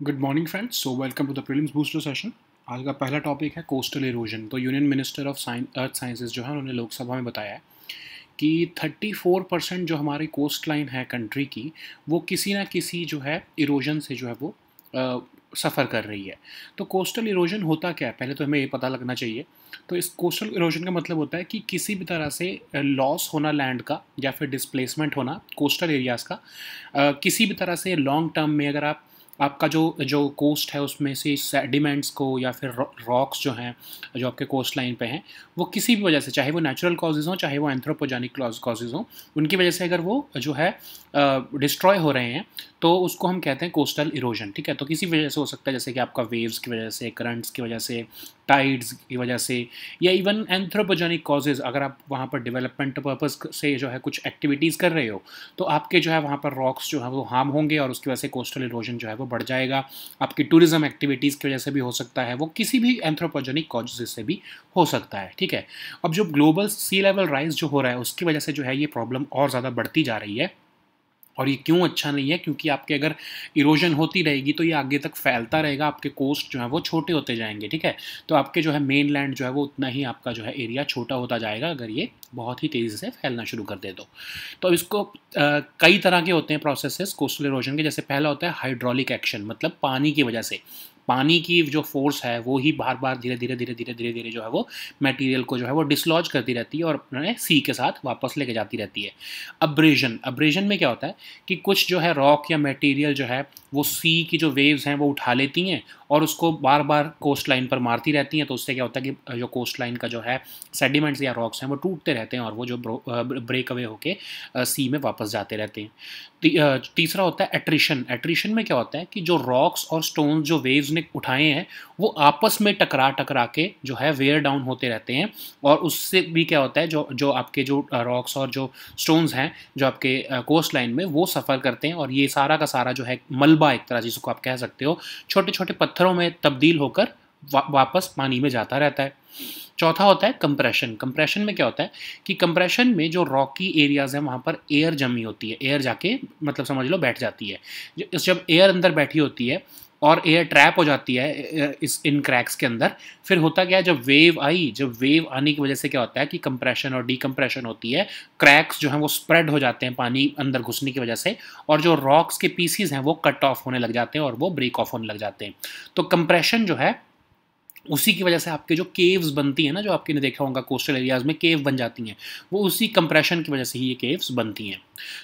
Good morning friends. So welcome to the prelims booster session. आज का पहला topic है कोस्टल इरोजन। तो union minister of earth sciences जो है उन्होंने लोकसभा में बताया है कि 34% जो हमारी कोस्ट लाइन है कंट्री की, वो किसी ना किसी जो है इरोजन से जो है वो सफ़र कर रही है। तो कोस्टल इरोजन होता क्या है, पहले तो हमें ये पता लगना चाहिए। तो इस कोस्टल इरोजन का मतलब होता है कि किसी भी तरह से लॉस होना लैंड का या फिर डिस्प्लेसमेंट होना कोस्टल एरियाज़ का, किसी भी तरह से लॉन्ग टर्म में अगर आपका जो जो कोस्ट है उसमें से सेडिमेंट्स को या फिर रॉक्स जो हैं जो आपके कोस्ट लाइन पे हैं, वो किसी भी वजह से, चाहे वो नेचुरल कॉजेज़ हों चाहे वो एंथ्रोपोजेनिक कॉजेज़ हों, उनकी वजह से अगर वो जो है डिस्ट्रॉय हो रहे हैं तो उसको हम कहते हैं कोस्टल इरोजन। ठीक है, तो किसी वजह से हो सकता है, जैसे कि आपका वेव्स की वजह से, करंट्स की वजह से, टाइड्स की वजह से, या इवन एंथ्रोपोजेनिक कॉजेज़, अगर आप वहाँ पर डेवलपमेंट पर्पज़ से जो है कुछ एक्टिविटीज़ कर रहे हो तो आपके जो है वहाँ पर रॉक्स जो है वो हार्म होंगे और उसकी वजह से कोस्टल इरोजन जो है वो बढ़ जाएगा। आपकी टूरिज्म एक्टिविटीज़ की वजह से भी हो सकता है, वो किसी भी एंथ्रोपोजेनिक कॉजेज़ से भी हो सकता है। ठीक है, अब जो ग्लोबल सी लेवल राइज जो हो रहा है उसकी वजह से जो है ये प्रॉब्लम और ज़्यादा बढ़ती जा रही है। और ये क्यों अच्छा नहीं है, क्योंकि आपके अगर इरोजन होती रहेगी तो ये आगे तक फैलता रहेगा, आपके कोस्ट जो है वो छोटे होते जाएंगे। ठीक है, तो आपके जो है मेन लैंड जो है वो उतना ही आपका जो है एरिया छोटा होता जाएगा अगर ये बहुत ही तेज़ी से फैलना शुरू कर दे तो इसको कई तरह के होते हैं प्रोसेसेस कोस्टल इरोजन के। जैसे पहला होता है हाइड्रोलिक एक्शन, मतलब पानी की वजह से, पानी की जो फोर्स है वो ही बार बार धीरे धीरे धीरे धीरे धीरे धीरे जो है वो मटेरियल को जो है वो डिसलॉज करती रहती है और अपने सी के साथ वापस लेके जाती रहती है। अब्रेजन, अब्रेजन में क्या होता है कि कुछ जो है रॉक या मटेरियल जो है वो सी की जो वेव्स हैं वो उठा लेती हैं और उसको बार बार कोस्ट लाइन पर मारती रहती हैं। तो उससे क्या होता है कि जो कोस्ट लाइन का जो है सेडिमेंट्स या रॉक्स हैं वो टूटते रहते हैं और वो जो ब्रेक अवे होके सी में वापस जाते रहते हैं। तीसरा होता है एट्रिशन। एट्रिशन में क्या होता है कि जो रॉक्स और स्टोन्स जो वेव्स ने उठाए हैं वो आपस में टकरा टकरा के जो है वेयर डाउन होते रहते हैं और उससे भी क्या होता है जो जो आपके जो रॉक्स और जो स्टोन्स हैं जो आपके कोस्ट लाइन में वो सफ़र करते हैं और ये सारा का सारा जो है मलबा, एक तरह जिसको आप कह सकते हो, छोटे छोटे पत्थरों में तब्दील होकर वापस पानी में जाता रहता है। चौथा होता है कंप्रेशन। कंप्रेशन में क्या होता है कि कंप्रेशन में जो रॉकी एरियाज़ हैं वहाँ पर एयर जमी होती है, एयर जाके मतलब समझ लो बैठ जाती है। जब एयर अंदर बैठी होती है और एयर ट्रैप हो जाती है इस इन क्रैक्स के अंदर, फिर होता क्या है, जब वेव आई, जब वेव आने की वजह से क्या होता है कि कंप्रेशन और डीकम्प्रेशन होती है, क्रैक्स जो हैं वो स्प्रेड हो जाते हैं पानी अंदर घुसने की वजह से और जो रॉक्स के पीसीज हैं वो कट ऑफ होने लग जाते हैं और वो ब्रेक ऑफ होने लग जाते हैं। तो कंप्रेशन जो है उसी की वजह से आपके जो केव्स बनती हैं ना, जो आपने देखा होगा कोस्टल एरियाज़ में केव बन जाती हैं, वो उसी कंप्रेशन की वजह से ही ये केव्स बनती हैं।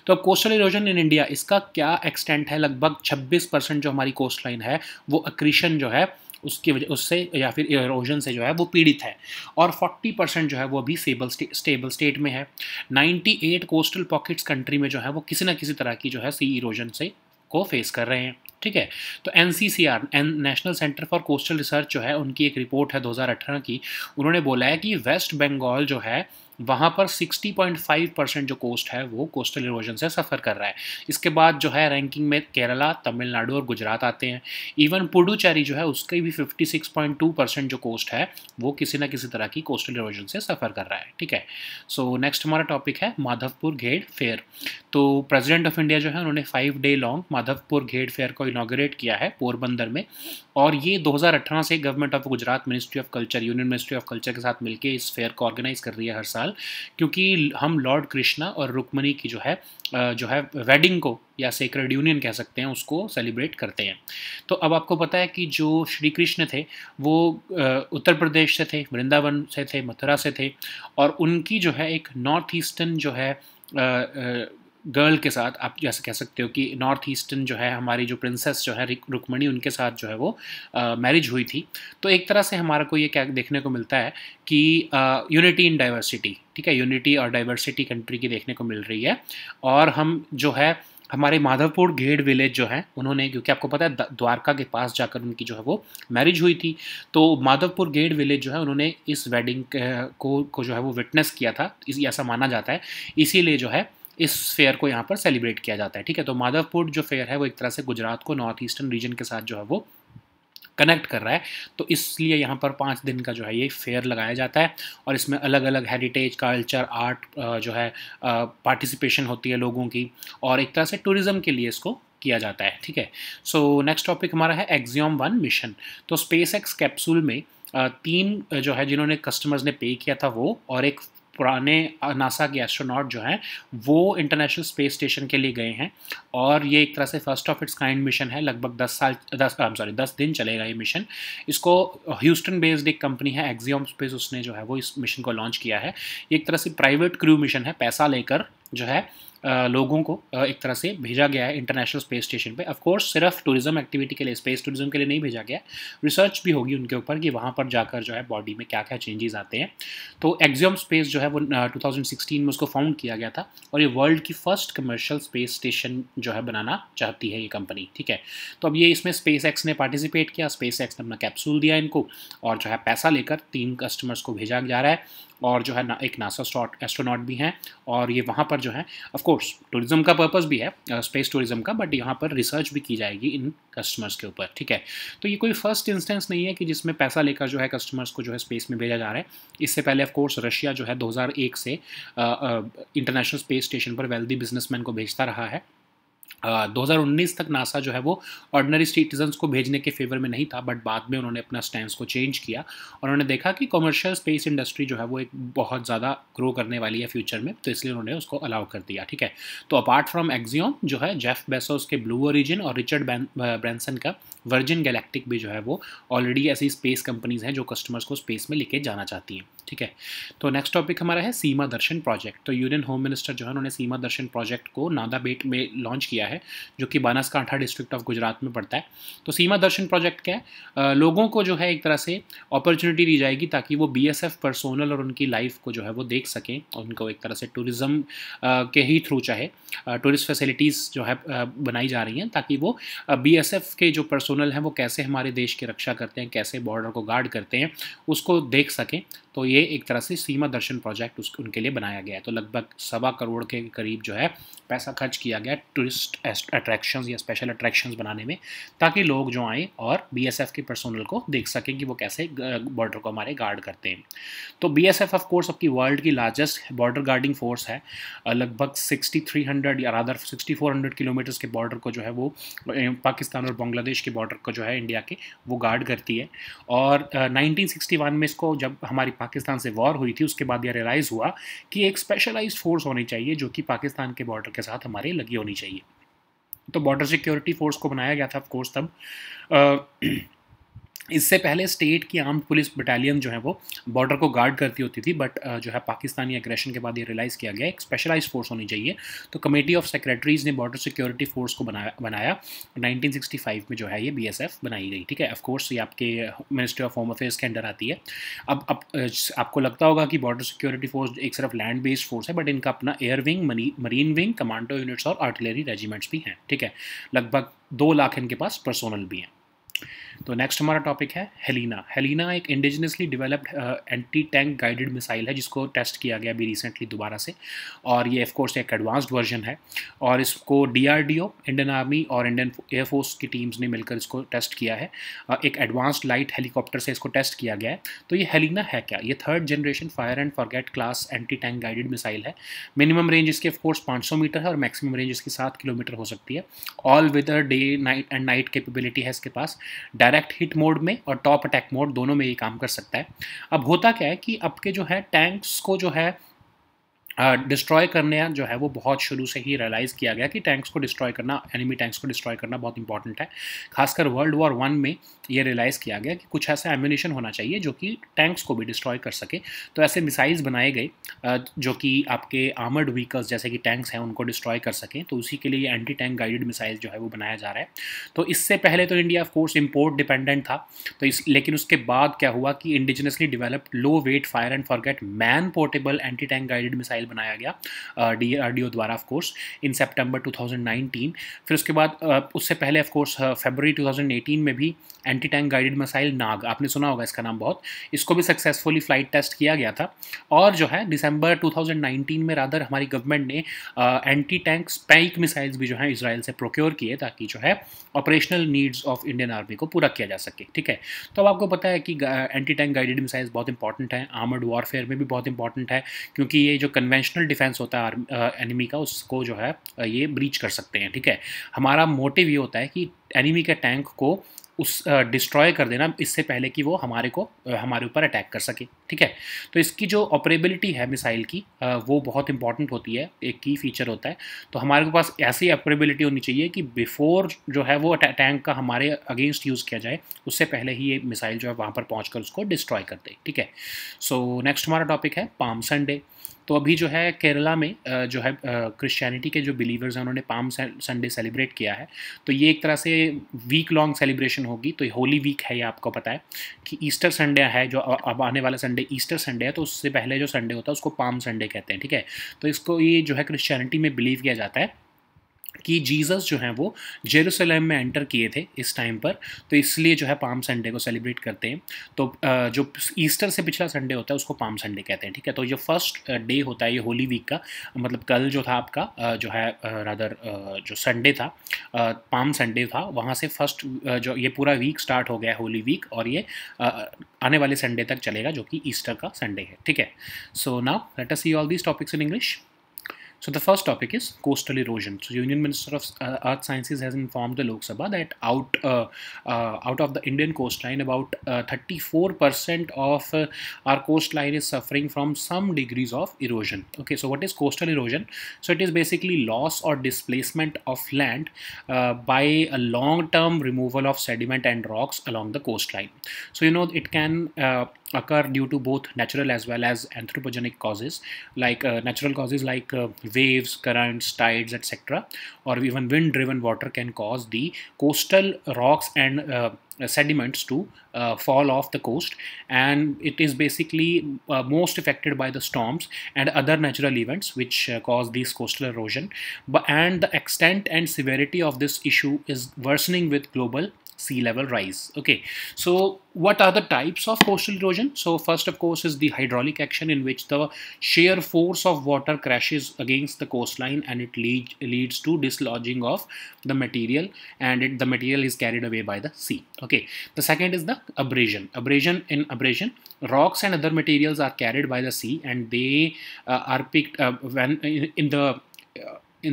तो अब कोस्टल इरोजन इन इंडिया, इसका क्या एक्सटेंट है, लगभग 26% जो हमारी कोस्ट लाइन है वो अक्रीशन जो है उसकी वजह उससे या फिर इरोजन से जो है वो पीड़ित है और 40% जो है वो अभी स्टेबल स्टेट में है। 98 कोस्टल पॉकेट्स कंट्री में जो है वो किसी न किसी तरह की जो है सी इरोजन से को फेस कर रहे हैं। ठीक है, तो NCCR national centre for coastal research जो है उनकी एक रिपोर्ट है 2018 की, उन्होंने बोला है कि वेस्ट बंगाल जो है वहाँ पर 60.5% जो कोस्ट है वो कोस्टल इरोजन से सफ़र कर रहा है। इसके बाद जो है रैंकिंग में केरला, तमिलनाडु और गुजरात आते हैं। इवन पुडुचेरी जो है उसकी भी 56.2% जो कोस्ट है वो किसी न किसी तरह की कोस्टल इरोजन से सफ़र कर रहा है। ठीक है, सो नेक्स्ट हमारा टॉपिक है माधवपुर घेड़ फेयर। तो प्रेसिडेंट ऑफ इंडिया जो है उन्होंने 5 day long Madhavpur Ghed fair को इनॉग्रेट किया है पोरबंदर में और ये 2018 से government of Gujarat, ministry of culture, union ministry of culture के साथ मिलकर इस फेयर को ऑर्गेनाइज कर रही है हर साल, क्योंकि हम लॉर्ड कृष्णा और रुक्मणी की जो है वेडिंग को या सेक्रेड यूनियन कह सकते हैं उसको सेलिब्रेट करते हैं। तो अब आपको पता है कि जो श्री कृष्ण थे वो उत्तर प्रदेश से थे, वृंदावन से थे, मथुरा से थे और उनकी जो है एक नॉर्थ ईस्टर्न जो है गर्ल के साथ, आप जैसे कह सकते हो कि नॉर्थ ईस्टर्न जो है हमारी जो प्रिंसेस जो है रुक्मणी, उनके साथ जो है वो मैरिज हुई थी। तो एक तरह से हमारा को ये क्या देखने को मिलता है कि यूनिटी इन डाइवर्सिटी, ठीक है, यूनिटी और डाइवर्सिटी कंट्री की देखने को मिल रही है। और हम जो है हमारे माधवपुर घेड़ विलेज जो है उन्होंने, क्योंकि आपको पता है द्वारका के पास जाकर उनकी जो है वो मैरिज हुई थी, तो माधवपुर घेड़ विलेज जो है उन्होंने इस वेडिंग को जो है वो विटनेस किया था, ऐसा माना जाता है, इसीलिए जो है इस फेयर को यहाँ पर सेलिब्रेट किया जाता है। ठीक है, तो माधवपुर जो फेयर है वो एक तरह से गुजरात को नॉर्थ ईस्टर्न रीजन के साथ जो है वो कनेक्ट कर रहा है, तो इसलिए यहाँ पर 5 दिन का जो है ये फेयर लगाया जाता है और इसमें अलग अलग हेरिटेज, कल्चर, आर्ट जो है पार्टिसिपेशन होती है लोगों की और एक तरह से टूरिज़्म के लिए इसको किया जाता है, ठीक है। सो नेक्स्ट टॉपिक हमारा है एक्सियोम 1 मिशन। तो स्पेस एक्स कैप्सूल में 3 जो है जिन्होंने कस्टमर्स ने पे किया था वो, और एक पुराने नासा के एस्ट्रोनॉट जो हैं वो इंटरनेशनल स्पेस स्टेशन के लिए गए हैं, और ये एक तरह से first of its kind mission है। लगभग 10 दिन चलेगा ये मिशन। इसको ह्यूस्टन बेस्ड एक कंपनी है एक्सियोम स्पेस, उसने जो है वो इस मिशन को लॉन्च किया है। ये एक तरह से प्राइवेट क्रू मिशन है, पैसा लेकर जो है लोगों को एक तरह से भेजा गया है इंटरनेशनल स्पेस स्टेशन पे। ऑफ कोर्स सिर्फ टूरिज्म एक्टिविटी के लिए, स्पेस टूरिज्म के लिए नहीं भेजा गया, रिसर्च भी होगी उनके ऊपर कि वहाँ पर जाकर जो है बॉडी में क्या क्या चेंजेस आते हैं। तो एक्सियोम स्पेस जो है वो 2016 में उसको फाउंड किया गया था, और ये वर्ल्ड की फर्स्ट कमर्शियल स्पेस स्टेशन जो है बनाना चाहती है ये कंपनी, ठीक है। तो अब ये इसमें स्पेस एक्स ने पार्टिसिपेट किया, स्पेस एक्स ने अपना कैप्सूल दिया इनको, और जो है पैसा लेकर 3 कस्टमर्स को भेजा जा रहा है, और जो है एक नासा एस्ट्रोनॉट भी हैं, और ये वहाँ पर जो है ऑफ कोर्स टूरिज्म का पर्पस भी है, स्पेस टूरिज्म का, बट यहाँ पर रिसर्च भी की जाएगी इन कस्टमर्स के ऊपर, ठीक है। तो ये कोई फर्स्ट इंस्टेंस नहीं है कि जिसमें पैसा लेकर जो है कस्टमर्स को जो है स्पेस में भेजा जा रहा है। इससे पहले ऑफ कोर्स रशिया जो है 2001 से इंटरनेशनल स्पेस स्टेशन पर वेल्दी बिजनेसमैन को भेजता रहा है। 2019 तक नासा जो है वो ऑर्डिनरी सिटीजन्स को भेजने के फेवर में नहीं था, बट बाद में उन्होंने अपना स्टैंड को चेंज किया, और उन्होंने देखा कि कमर्शियल स्पेस इंडस्ट्री जो है वो एक बहुत ज़्यादा ग्रो करने वाली है फ्यूचर में, तो इसलिए उन्होंने उसको अलाउ कर दिया, ठीक है। तो अपार्ट फ्रॉम एक्सियोम जो है जेफ बेजोस के ब्लू ओरिजिन और रिचर्ड ब्रैंसन का वर्जिन गैलेक्टिक भी जो है वो ऑलरेडी ऐसी स्पेस कंपनीज हैं जो कस्टमर्स को स्पेस में लेके जाना चाहती हैं, ठीक है। तो नेक्स्ट टॉपिक हमारा है सीमा दर्शन प्रोजेक्ट। तो यूनियन होम मिनिस्टर जो है उन्होंने सीमा दर्शन प्रोजेक्ट को नादाबेट में लॉन्च किया है, जो कि बनासकांठा डिस्ट्रिक्ट ऑफ गुजरात में पड़ता है। तो सीमा दर्शन प्रोजेक्ट क्या है, लोगों को जो है एक तरह से अपॉर्चुनिटी दी जाएगी ताकि वो बीएसएफ पर्सोनल और उनकी लाइफ को जो है वो देख सकें, उनको एक तरह से टूरिज़्म के ही थ्रू चाहे टूरिस्ट फैसिलिटीज़ जो है बनाई जा रही हैं, ताकि वो बीएसएफ के जो पर्सोनल हैं वो कैसे हमारे देश की रक्षा करते हैं, कैसे बॉर्डर को गार्ड करते हैं, उसको देख सकें। तो ये एक तरह से सीमा दर्शन प्रोजेक्ट उनके लिए बनाया गया है। तो लगभग 1.25 करोड़ के करीब जो है पैसा खर्च किया गया टूरिस्ट अट्रैक्शंस या स्पेशल अट्रैक्शंस बनाने में, ताकि लोग जो आएँ और बीएसएफ के पर्सोनल को देख सकें कि वो कैसे बॉर्डर को हमारे गार्ड करते हैं। तो बीएसएफ ऑफ कोर्स आपकी वर्ल्ड की लार्जेस्ट बॉर्डर गार्डिंग फोर्स है। लगभग 6300 या रादर 6400 किलोमीटर्स के बॉर्डर को जो है वो पाकिस्तान और बांग्लादेश के बॉर्डर को जो है इंडिया के वो गार्ड करती है। और 1961 में इसको जब हमारी पाकिस्तान से वॉर हुई थी उसके बाद यह रियलाइज़ हुआ कि एक स्पेशलाइज्ड फोर्स होनी चाहिए जो कि पाकिस्तान के बॉर्डर के साथ हमारे लगी होनी चाहिए। तो बॉर्डर सिक्योरिटी फोर्स को बनाया गया था ऑफ कोर्स तब। इससे पहले स्टेट की आर्म्ड पुलिस बटालियन जो है वो बॉर्डर को गार्ड करती होती थी, बट जो है पाकिस्तानी एग्रेशन के बाद ये रियलाइज़ किया गया एक स्पेशलाइज्ड फोर्स होनी चाहिए। तो कमेटी ऑफ सेक्रेटरीज ने बॉर्डर सिक्योरिटी फोर्स को बनाया 1965 में जो है ये बीएसएफ बनाई गई, ठीक है। ऑफ कोर्स ये आपके मिनिस्ट्री ऑफ होम अफेयर्स के अंडर आती है। अब आपको लगता होगा कि बॉर्डर सिक्योरिटी फोर्स एक सिर्फ लैंड बेस्ड फोर्स है, बट इनका अपना air wing, marine wing, commando units और आर्टिलरी रेजिमेंट्स भी हैं, ठीक है। लगभग 2 लाख इनके पास पर्सोनल भी हैं। तो नेक्स्ट हमारा टॉपिक है हेलिना। हेलिना एक indigenously developed anti tank guided missile है जिसको टेस्ट किया गया अभी रिसेंटली दोबारा से, और ये ऑफ कोर्स एक एडवांस्ड वर्जन है, और इसको डीआरडीओ, इंडियन आर्मी और इंडियन एयरफोर्स की टीम्स ने मिलकर इसको टेस्ट किया है। एक एडवांस्ड लाइट हेलीकॉप्टर से इसको टेस्ट किया गया है। तो ये हेलिना है क्या? ये 3rd generation fire and forget class anti tank guided missile है। मिनिमम रेंज इसकी ऑफ कोर्स 500 मीटर है और मैक्सिमम रेंज इसकी 7 किलोमीटर हो सकती है। All weather day night and night capability है इसके पास। डायरेक्ट हिट मोड में और टॉप अटैक मोड दोनों में ये काम कर सकता है। अब होता क्या है कि आपके जो है टैंक्स को जो है डिस्ट्रॉय करने जो है वो बहुत शुरू से ही रियलाइज़ किया गया कि टैंक्स को डिस्ट्रॉय करना, एनिमी टैंक्स को डिस्ट्रॉय करना बहुत इंपॉर्टेंट है। खासकर वर्ल्ड वॉर 1 में ये रियलाइज़ किया गया कि कुछ ऐसा एम्यूनेशन होना चाहिए जो कि टैंक्स को भी डिस्ट्रॉय कर सके। तो ऐसे मिसाइल्स बनाए गए जो कि आपके आर्मर्ड व्हीकल्स जैसे कि टैंक्स हैं उनको डिस्ट्रॉय कर सकें। तो उसी के लिए एंटी टैंक गाइडेड मिसाइल जो है वो बनाया जा रहा है। तो इससे पहले तो India of course import dependent था, तो लेकिन उसके बाद क्या हुआ कि indigenously developed low weight fire and forget man portable anti tank guided missile बनाया गया डीआरडीओ द्वारा ऑफ कोर्स इन सितंबर 2019। फिर उसके बाद उससे पहले ऑफ कोर्स फरवरी 2018 में भी एंटी टैंक गाइडेड मिसाइल नाग, आपने सुना होगा इसका नाम बहुत, इसको भी सक्सेसफुली फ्लाइट टेस्ट किया गया था। और जो है दिसंबर 2019 में रादर हमारी गवर्नमेंट ने एंटी टैंक स्पाइक मिसाइल्स भी जो है इसराइल से प्रोक्योर किए, ताकि जो है operational needs of Indian army को पूरा किया जा सके। ठीक है, तो अब आपको पता है कि एंटी टैंक गाइडेड मिसाइल्स बहुत इंपॉर्टेंट है, आर्मर्ड वॉरफेयर में भी बहुत इंपॉर्टेंट है, क्योंकि ये जो कन्वेंशनल डिफेंस होता है एनिमी का, उसको जो है ये ब्रीच कर सकते हैं। ठीक है, हमारा मोटिव ये होता है कि एनिमी के टैंक को उस डिस्ट्रॉय कर देना इससे पहले कि वो हमारे ऊपर अटैक कर सके। ठीक है, तो इसकी जो ऑपरेबिलिटी है मिसाइल की वो बहुत इंपॉर्टेंट होती है, एक की फीचर होता है। तो हमारे पास ऐसी ऑपरेबिलिटी होनी चाहिए कि बिफोर जो है वो टैंक का हमारे अगेंस्ट यूज़ किया जाए, उससे पहले ही ये मिसाइल जो है वहाँ पर पहुँच कर उसको डिस्ट्रॉय कर दे। ठीक है, सो नेक्स्ट हमारा टॉपिक है पाम संडे। तो अभी जो है केरला में जो है क्रिश्चियनिटी के जो बिलीवर्स हैं उन्होंने पाम संडे सेलिब्रेट किया है। तो ये एक तरह से वीक लॉन्ग सेलिब्रेशन होगी। तो होली वीक है, ये आपको पता है कि ईस्टर संडे है, जो अब आने वाला संडे ईस्टर संडे है, तो उससे पहले जो संडे होता है उसको पाम संडे कहते हैं। ठीक है, तो इसको ये जो है क्रिश्चियनिटी में बिलीव किया जाता है कि जीसस जो हैं वो जेरूसलम में एंटर किए थे इस टाइम पर, तो इसलिए जो है पाम संडे को सेलिब्रेट करते हैं। तो जो ईस्टर से पिछला संडे होता है उसको पाम संडे कहते हैं। ठीक है, तो जो फर्स्ट डे होता है ये होली वीक का, मतलब कल जो था आपका जो है रादर जो संडे था, पाम संडे था, वहाँ से फर्स्ट जो ये पूरा वीक स्टार्ट हो गया होली वीक, और ये आने वाले संडे तक चलेगा जो कि ईस्टर का संडे है। ठीक है, so now let us see all these topics in English. So the first topic is coastal erosion. So Union Minister of Earth Sciences has informed the Lok Sabha that out of the Indian coastline, about 34% of our coastline is suffering from some degrees of erosion. Okay, so what is coastal erosion? So it is basically loss or displacement of land by a long-term removal of sediment and rocks along the coastline. So you know it can occur due to both natural as well as anthropogenic causes, like natural causes like waves, currents, tides, etc., or even wind-driven water can cause the coastal rocks and sediments to fall off the coast, and it is basically most affected by the storms and other natural events which cause this coastal erosion. And the extent and severity of this issue is worsening with global sea level rise. Okay, so what are the types of coastal erosion? So first, of course, is the hydraulic action, in which the sheer force of water crashes against the coastline and it leads to dislodging of the material, and the material is carried away by the sea. Okay, the second is the abrasion. In abrasion, rocks and other materials are carried by the sea, and they are picked up when in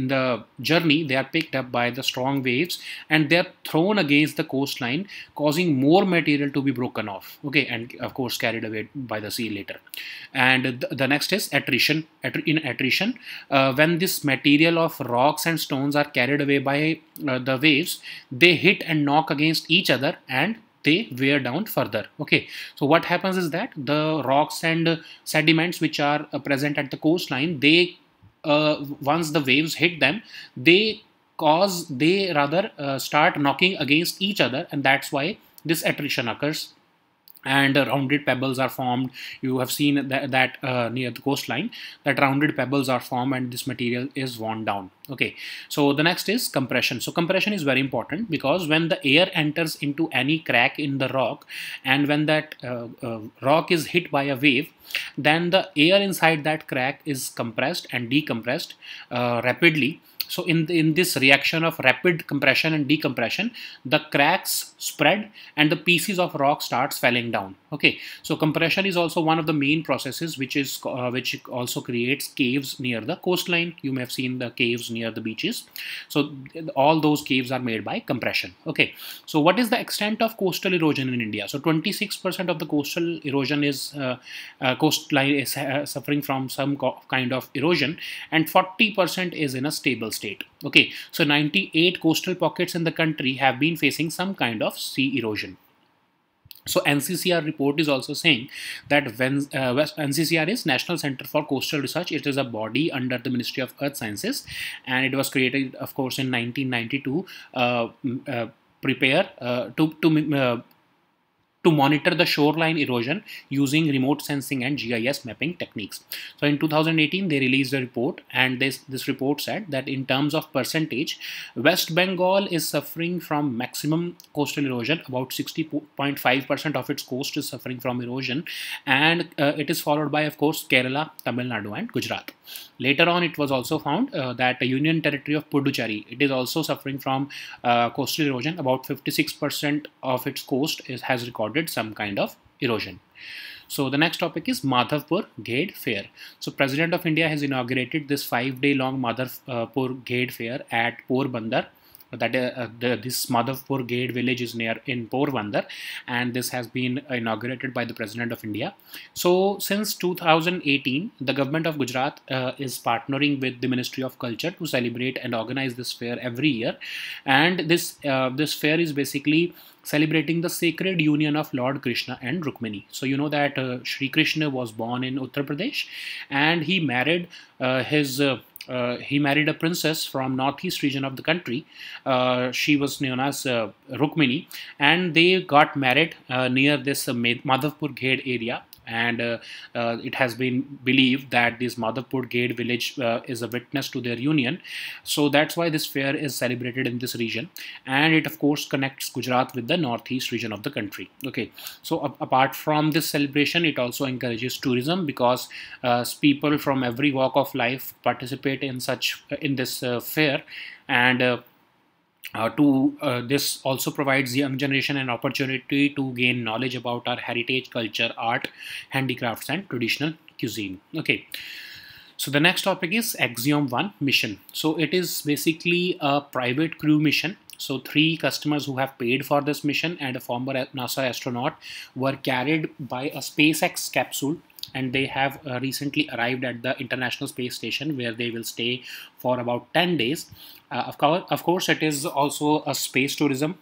the journey, they are picked up by the strong waves and they are thrown against the coastline, causing more material to be broken off. Okay, and of course carried away by the sea later. And the next is attrition. In attrition, when this material of rocks and stones are carried away by the waves, they hit and knock against each other and they wear down further. Okay, so what happens is that the rocks and sediments which are present at the coastline, they once the waves hit them, they rather start knocking against each other, and that's why this attrition occurs. And rounded pebbles are formed. You have seen that near the coastline, that rounded pebbles are formed and this material is worn down. Okay, so the next is compression. So compression is very important, because when the air enters into any crack in the rock, and when that rock is hit by a wave, then the air inside that crack is compressed and decompressed rapidly. So in this reaction of rapid compression and decompression, the cracks spread and the pieces of rock starts falling down. Okay, so compression is also one of the main processes which also creates caves near the coastline. You may have seen the caves near the beaches. So all those caves are made by compression. Okay, so what is the extent of coastal erosion in India? So 26% of the coastal erosion is coastline is suffering from some kind of erosion, and 40% is in a stable state. Okay, so 98 coastal pockets in the country have been facing some kind of sea erosion. So NCCR report is also saying that when NCCR is National Center for Coastal Research, it is a body under the Ministry of Earth Sciences, and it was created, of course, in 1992 to to monitor the shoreline erosion using remote sensing and GIS mapping techniques. So in 2018, they released a report, and this report said that in terms of percentage, West Bengal is suffering from maximum coastal erosion. About 60.5% of its coast is suffering from erosion, and it is followed by, of course, Kerala, Tamil Nadu, and Gujarat. Later on, it was also found that the Union Territory of Puducherry, it is also suffering from coastal erosion. About 56% of its coast has recorded some kind of erosion. So the next topic is Madhavpur Ghed Fair. So President of India has inaugurated this 5-day long Madhavpur Ghed Fair at Porbandar. This Madhavpur Ghed village is near in Porbandar, and this has been inaugurated by the President of India. So since 2018, the government of Gujarat is partnering with the Ministry of Culture to celebrate and organize this fair every year, and this fair is basically celebrating the sacred union of Lord Krishna and Rukmini. So you know that Sri Krishna was born in Uttar Pradesh, and he married a princess from northeast region of the country. She was known as Rukmini, and they got married near this Madhavpur Ghed area. And it has been believed that this Madhavpur Ghed village is a witness to their union. So that's why this fair is celebrated in this region, and it of course connects Gujarat with the northeast region of the country. Okay, so apart from this celebration, it also encourages tourism, because people from every walk of life participate in this fair, and this also provides the young generation an opportunity to gain knowledge about our heritage, culture, art, handicrafts, and traditional cuisine. Okay. So the next topic is Axiom 1 mission. So it is basically a private crew mission. So 3 customers who have paid for this mission and a former NASA astronaut were carried by a SpaceX capsule, and they have recently arrived at the International Space Station, where they will stay for about 10 days. Of course, it is also a space tourism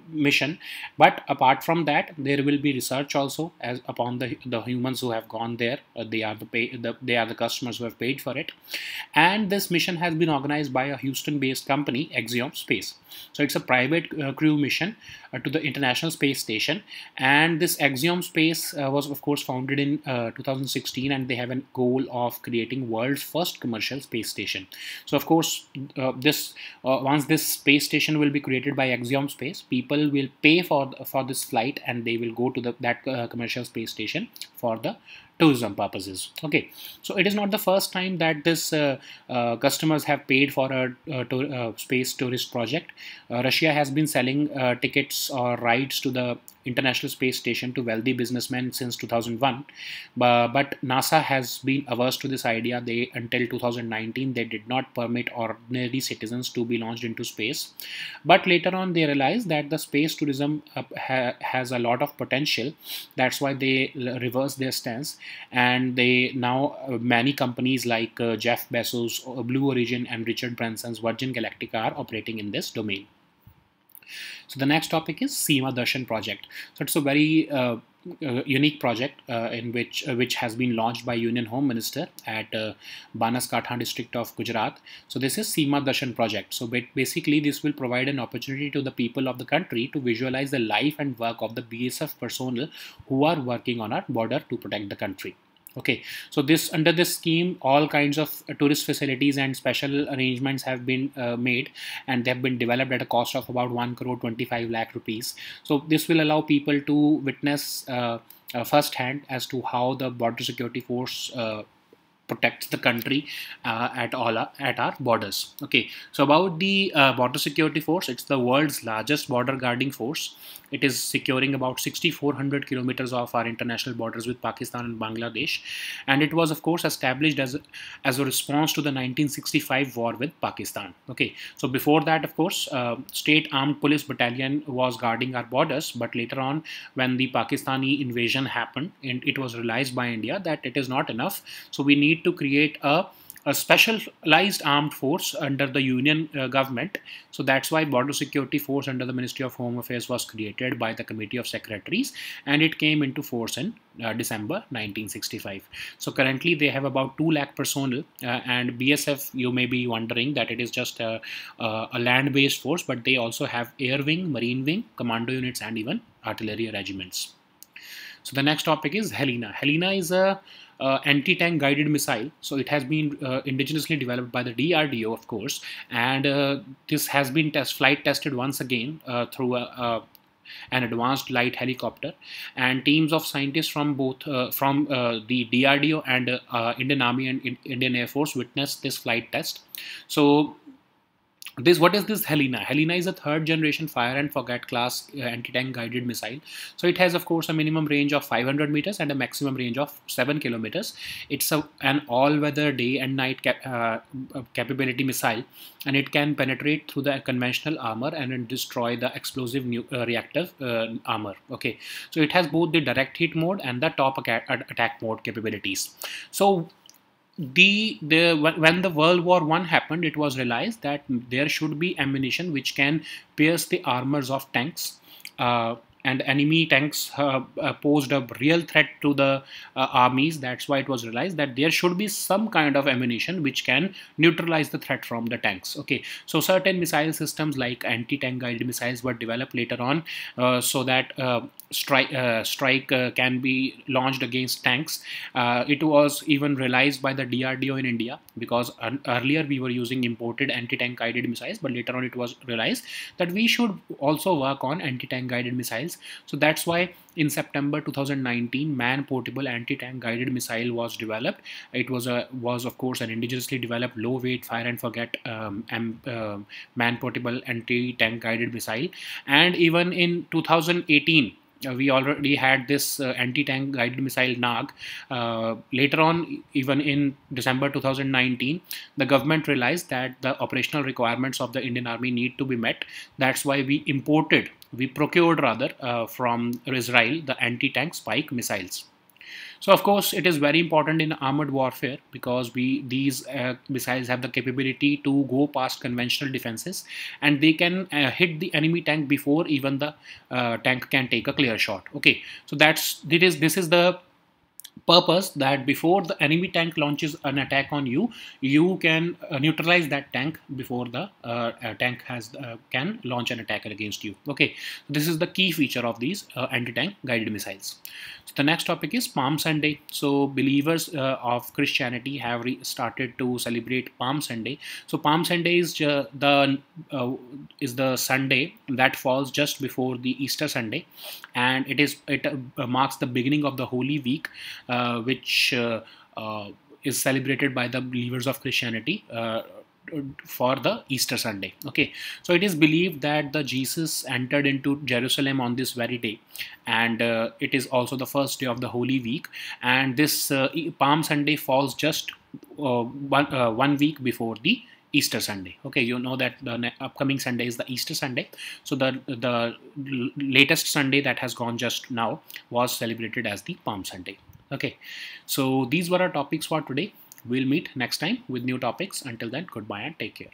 mission, but apart from that, there will be research also as upon the humans who have gone there. They are the customers who have paid for it, and this mission has been organized by a Houston-based company, Axiom Space. So it's a private crew mission to the International Space Station, and this Axiom Space was of course founded in 2016, and they have a goal of creating world's first commercial space station. So of course, once this space station will be created by Axiom Space, people will pay for this flight, and they will go to that commercial space station for the tourism purposes. Okay, so it is not the first time that this customers have paid for a space tourist project. Russia has been selling tickets or rides to the International Space Station to wealthy businessmen since 2001, but NASA has been averse to this idea. Until 2019 they did not permit ordinary citizens to be launched into space, but later on they realized that the space tourism has a lot of potential. That's why they reversed their stance, and they now many companies like Jeff Bezos, Blue Origin, and Richard Branson's Virgin Galactic are operating in this domain. So the next topic is Seema Darshan project. So it's a very unique project in which has been launched by Union Home Minister at Banaskantha district of Gujarat. So this is Seema Darshan project. So basically this will provide an opportunity to the people of the country to visualize the life and work of the BSF personnel who are working on our border to protect the country. Okay, so under this scheme, all kinds of tourist facilities and special arrangements have been made, and they have been developed at a cost of about 1 crore 25 lakh rupees. So this will allow people to witness firsthand as to how the border security force protects the country at our borders. Okay, so about the border security force, it's the world's largest border guarding force. It is securing about 6,400 kilometers of our international borders with Pakistan and Bangladesh, and it was of course established as a response to the 1965 war with Pakistan. Okay, so before that, of course, State Armed Police Battalion was guarding our borders, but later on, when the Pakistani invasion happened, and it was realized by India that it is not enough, so we need to create a specialized armed force under the union government. So that's why Border Security Force under the Ministry of Home Affairs was created by the Committee of Secretaries, and it came into force in December 1965. So currently they have about 2 lakh personnel, and BSF, you may be wondering that it is just a land-based force, but they also have air wing, marine wing, commando units, and even artillery regiments. So the next topic is Helena. Helena is a anti-tank guided missile. So it has been indigenously developed by the DRDO, of course, and this has been flight tested once again through an advanced light helicopter, and teams of scientists from both the DRDO and Indian Army and Indian Air Force witnessed this flight test. So what is this Helena? Helena is a third generation fire and forget class anti-tank guided missile. So it has, of course, a minimum range of 500 meters and a maximum range of 7 kilometers. It's an all-weather day and night capability missile, and it can penetrate through the conventional armor and destroy the explosive reactive armor. Okay, so it has both the direct hit mode and the top attack mode capabilities. So when the World War I happened, it was realized that there should be ammunition which can pierce the armors of tanks, and enemy tanks posed a real threat to the armies. That's why it was realized that there should be some kind of ammunition which can neutralize the threat from the tanks. Okay, so certain missile systems like anti-tank guided missiles were developed later on, so that strike can be launched against tanks. It was even realized by the DRDO in India, because earlier we were using imported anti-tank guided missiles, but later on it was realized that we should also work on anti-tank guided missiles. So that's why in September 2019, man-portable anti-tank guided missile was developed. It was of course an indigenously developed low-weight fire and forget man-portable anti-tank guided missile. And even in 2018, we already had this anti-tank guided missile NAG. Later on, even in December 2019, the government realized that the operational requirements of the Indian Army need to be met. That's why we procured from Israel the anti-tank Spike missiles. So of course it is very important in armored warfare, because these missiles have the capability to go past conventional defenses, and they can hit the enemy tank before even the tank can take a clear shot. Okay, so this is the purpose, that before the enemy tank launches an attack on you, you can neutralize that tank before the tank can launch an attack against you. Okay, this is the key feature of these anti-tank guided missiles. So the next topic is Palm Sunday. So believers of Christianity have started to celebrate Palm Sunday. So Palm Sunday is the Sunday that falls just before the Easter Sunday, and it marks the beginning of the Holy Week, which is celebrated by the believers of Christianity for the Easter Sunday. Okay, so it is believed that the Jesus entered into Jerusalem on this very day, and it is also the first day of the Holy Week, and this Palm Sunday falls just 1 week before the Easter Sunday. Okay, you know that the upcoming Sunday is the Easter Sunday. So the latest Sunday that has gone just now was celebrated as the Palm Sunday. Okay, so these were our topics for today. We'll meet next time with new topics. Until then, goodbye and take care.